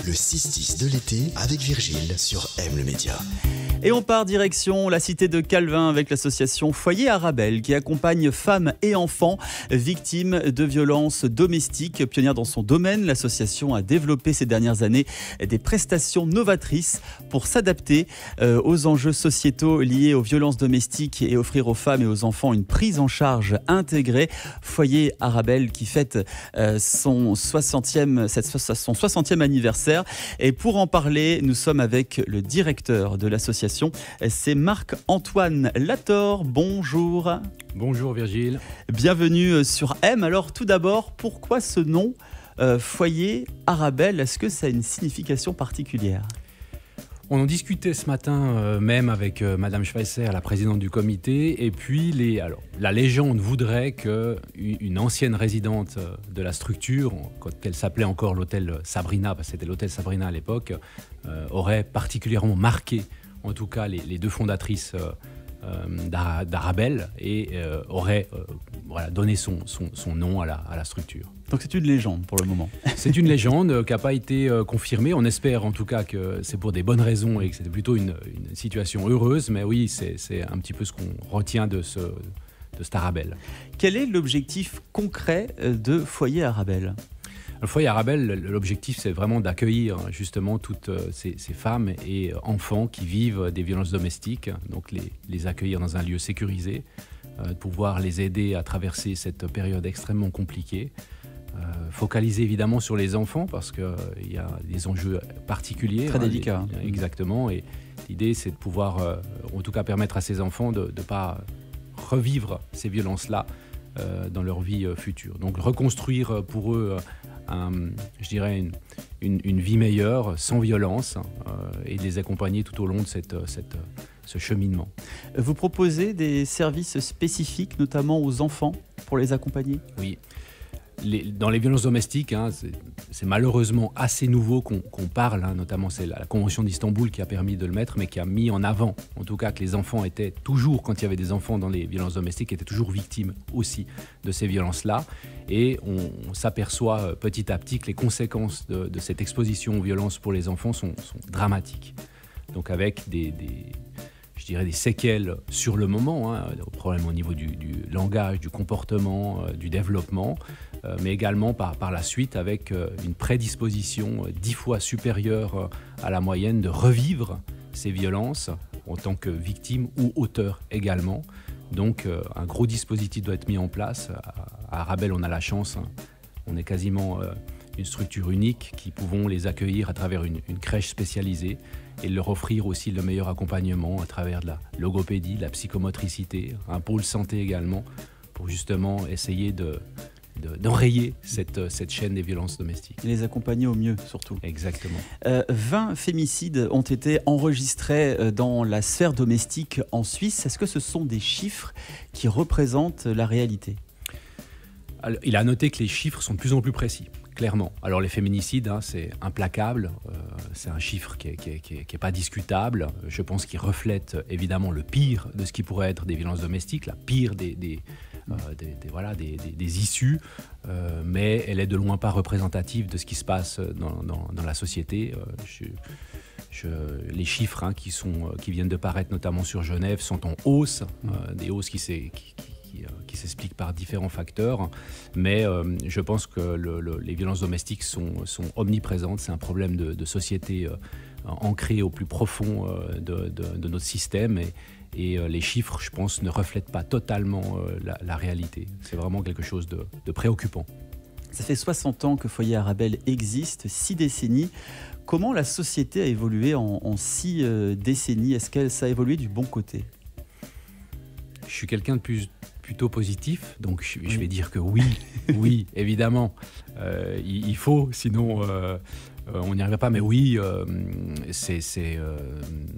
Le 6-10 de l'été avec Virgile sur M le Média. Et on part direction la cité de Calvin avec l'association Foyer Arabelle qui accompagne femmes et enfants victimes de violences domestiques. Pionnière dans son domaine, l'association a développé ces dernières années des prestations novatrices pour s'adapter aux enjeux sociétaux liés aux violences domestiques et offrir aux femmes et aux enfants une prise en charge intégrée. Foyer Arabelle qui fête son 60e anniversaire. Et pour en parler, nous sommes avec le directeur de l'association. C'est Marc-Antoine Lator. Bonjour. Bonjour Virgile. Bienvenue sur M. Alors tout d'abord, pourquoi ce nom Foyer Arabelle? Est-ce que ça a une signification particulière? On en discutait ce matin même avec Madame Schweitzer, la présidente du comité. Et puis la légende voudrait qu'une ancienne résidente de la structure, quand elle s'appelait encore l'hôtel Sabrina, parce que c'était l'hôtel Sabrina à l'époque, aurait particulièrement marqué en tout cas les deux fondatrices d'Arabelle et aurait donné son nom à la structure. Donc c'est une légende pour le moment. C'est une légende qui n'a pas été confirmée. On espère en tout cas que c'est pour des bonnes raisons et que c'était plutôt une situation heureuse. Mais oui, c'est un petit peu ce qu'on retient de cette Arabelle. Quel est l'objectif concret de Foyer Arabelle ? Le Foyer Arabelle, l'objectif, c'est vraiment d'accueillir justement toutes ces femmes et enfants qui vivent des violences domestiques, donc les accueillir dans un lieu sécurisé, pouvoir les aider à traverser cette période extrêmement compliquée. Focaliser évidemment sur les enfants parce qu'il y a des enjeux particuliers. Très délicats. Exactement, et l'idée, c'est de pouvoir, en tout cas, permettre à ces enfants de ne pas revivre ces violences-là dans leur vie future. Donc reconstruire pour eux je dirais une vie meilleure, sans violence, et les accompagner tout au long de ce cheminement. Vous proposez des services spécifiques, notamment aux enfants, pour les accompagner ? Oui. Dans les violences domestiques, c'est malheureusement assez nouveau qu'on parle, notamment c'est la Convention d'Istanbul qui a permis de le mettre, mais qui a mis en avant, en tout cas, que les enfants étaient toujours, quand il y avait des enfants dans les violences domestiques, étaient toujours victimes aussi de ces vielences-là. Et on s'aperçoit petit à petit que les conséquences de cette exposition aux violences pour les enfants sont dramatiques. Donc avec des séquelles sur le moment, problèmes au niveau du langage, du comportement, du développement, mais également par la suite avec une prédisposition 10 fois supérieure à la moyenne de revivre ces violences en tant que victime ou auteur également. Donc un gros dispositif doit être mis en place. À Arabelle, on a la chance, on est quasiment une structure unique qui pouvons les accueillir à travers une crèche spécialisée et leur offrir aussi le meilleur accompagnement à travers de la logopédie, de la psychomotricité, un pôle santé également, pour justement essayer d'enrayer cette chaîne des violences domestiques. Et les accompagner au mieux, surtout. Exactement. 20 fémicides ont été enregistrés dans la sphère domestique en Suisse. Est-ce que ce sont des chiffres qui représentent la réalité ? Alors, il a noté que les chiffres sont de plus en plus précis. Clairement. Alors les féminicides, c'est implacable, c'est un chiffre qui est pas discutable. Je pense qu'il reflète évidemment le pire de ce qui pourrait être des violences domestiques, la pire des issues, mais elle est de loin pas représentative de ce qui se passe dans la société. Les chiffres qui viennent de paraître notamment sur Genève sont en hausse, des hausses qui s'expliquent par différents facteurs, mais je pense que les violences domestiques sont omniprésentes. C'est un problème de société ancré au plus profond de notre système et les chiffres, je pense, ne reflètent pas totalement la réalité. C'est vraiment quelque chose de préoccupant. Ça fait 60 ans que Foyer Arabelle existe, 6 décennies. Comment la société a évolué en 6 décennies? Est-ce que ça a évolué du bon côté? Je suis quelqu'un de plutôt positif, donc je vais dire que oui, évidemment, il faut, sinon on n'y arriverait pas. Mais oui, c'est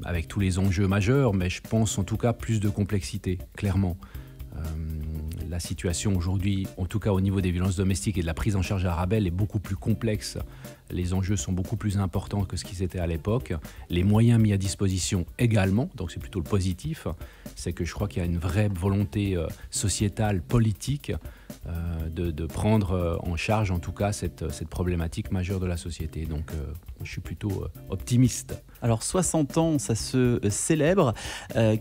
avec tous les enjeux majeurs, mais je pense en tout cas plus de complexité, clairement. La situation aujourd'hui, en tout cas au niveau des violences domestiques et de la prise en charge à Arabelle, est beaucoup plus complexe. Les enjeux sont beaucoup plus importants que ce qu'ils étaient à l'époque. Les moyens mis à disposition également, donc c'est plutôt le positif. C'est que je crois qu'il y a une vraie volonté sociétale, politique, de prendre en charge en tout cas cette problématique majeure de la société. Donc je suis plutôt optimiste. Alors 60 ans, ça se célèbre.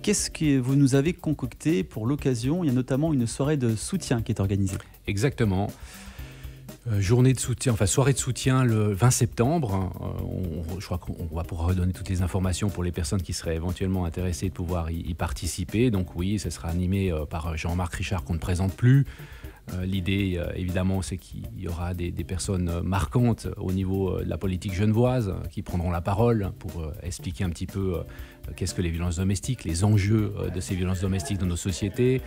Qu'est-ce que vous nous avez concocté pour l'occasion? Il y a notamment une soirée de soutien qui est organisée. Exactement. Journée de soutien, enfin soirée de soutien le 20 septembre. Je crois qu'on va pouvoir redonner toutes les informations pour les personnes qui seraient éventuellement intéressées de pouvoir y participer. Donc oui, ça sera animé par Jean-Marc Richard qu'on ne présente plus. L'idée, évidemment, c'est qu'il y aura des personnes marquantes au niveau de la politique genevoise qui prendront la parole pour expliquer un petit peu qu'est-ce que les violences domestiques, les enjeux de ces violences domestiques dans nos sociétés.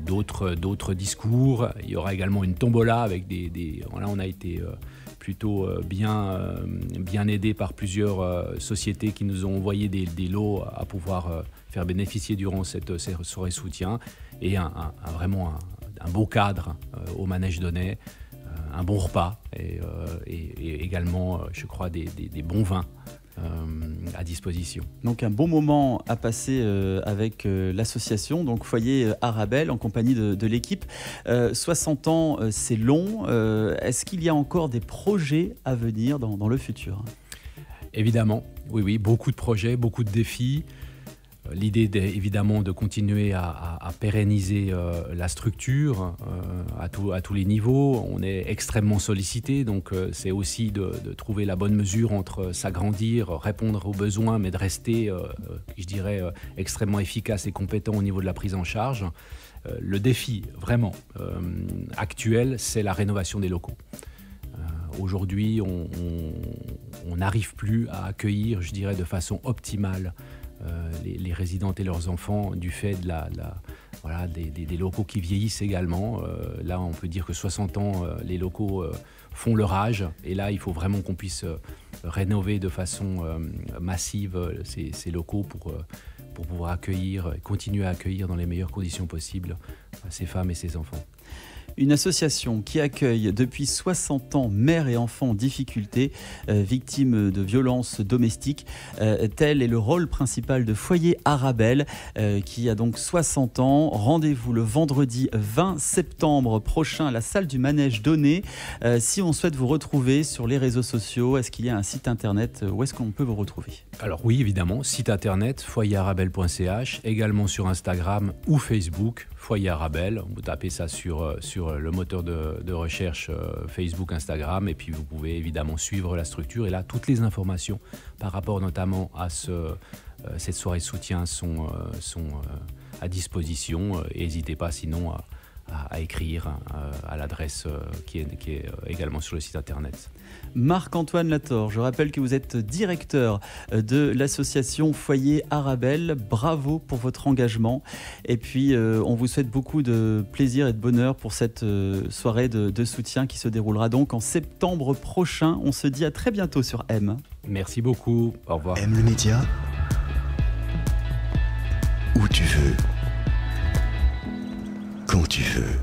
D'autres discours. Il y aura également une tombola avec là, on a été plutôt bien aidé par plusieurs sociétés qui nous ont envoyé des lots à pouvoir faire bénéficier durant cette soirée soutien, et vraiment un beau cadre au Manège Donnay, un bon repas et également, je crois, des bons vins à disposition. Donc un bon moment à passer avec l'association, donc Foyer Arabelle, en compagnie de l'équipe. 60 ans, c'est long. Est-ce qu'il y a encore des projets à venir dans le futur? Évidemment, oui, beaucoup de projets, beaucoup de défis. L'idée évidemment de continuer à pérenniser la structure à tous les niveaux. On est extrêmement sollicité, donc c'est aussi de trouver la bonne mesure entre s'agrandir, répondre aux besoins, mais de rester, je dirais, extrêmement efficace et compétent au niveau de la prise en charge. Le défi vraiment actuel, c'est la rénovation des locaux. Aujourd'hui, on n'arrive plus à accueillir, je dirais, de façon optimale les résidentes et leurs enfants du fait de des locaux qui vieillissent également. Là, on peut dire que 60 ans, les locaux font leur âge, et là, il faut vraiment qu'on puisse rénover de façon massive ces locaux pour pouvoir continuer à accueillir dans les meilleures conditions possibles ces femmes et ces enfants. Une association qui accueille depuis 60 ans mères et enfants en difficulté, victimes de violences domestiques. Tel est le rôle principal de Foyer Arabelle, qui a donc 60 ans. Rendez-vous le vendredi 20 septembre prochain à la salle du Manège Donnay. Si on souhaite vous retrouver sur les réseaux sociaux, est-ce qu'il y a un site internet? Où est-ce qu'on peut vous retrouver? Alors oui, évidemment, site internet foyerarabelle.ch, également sur Instagram ou Facebook, Foyer Arabelle. Vous tapez ça sur le moteur de recherche Facebook, Instagram, et puis vous pouvez évidemment suivre la structure. Et là, toutes les informations par rapport notamment à cette soirée de soutien sont à disposition. Et n'hésitez pas sinon à écrire à l'adresse qui est également sur le site internet. Marc-Antoine Latorre, je rappelle que vous êtes directeur de l'association Foyer Arabelle. Bravo pour votre engagement. Et puis, on vous souhaite beaucoup de plaisir et de bonheur pour cette soirée de soutien qui se déroulera donc en septembre prochain. On se dit à très bientôt sur M. Merci beaucoup. Au revoir. M le média, où tu veux, quand tu veux.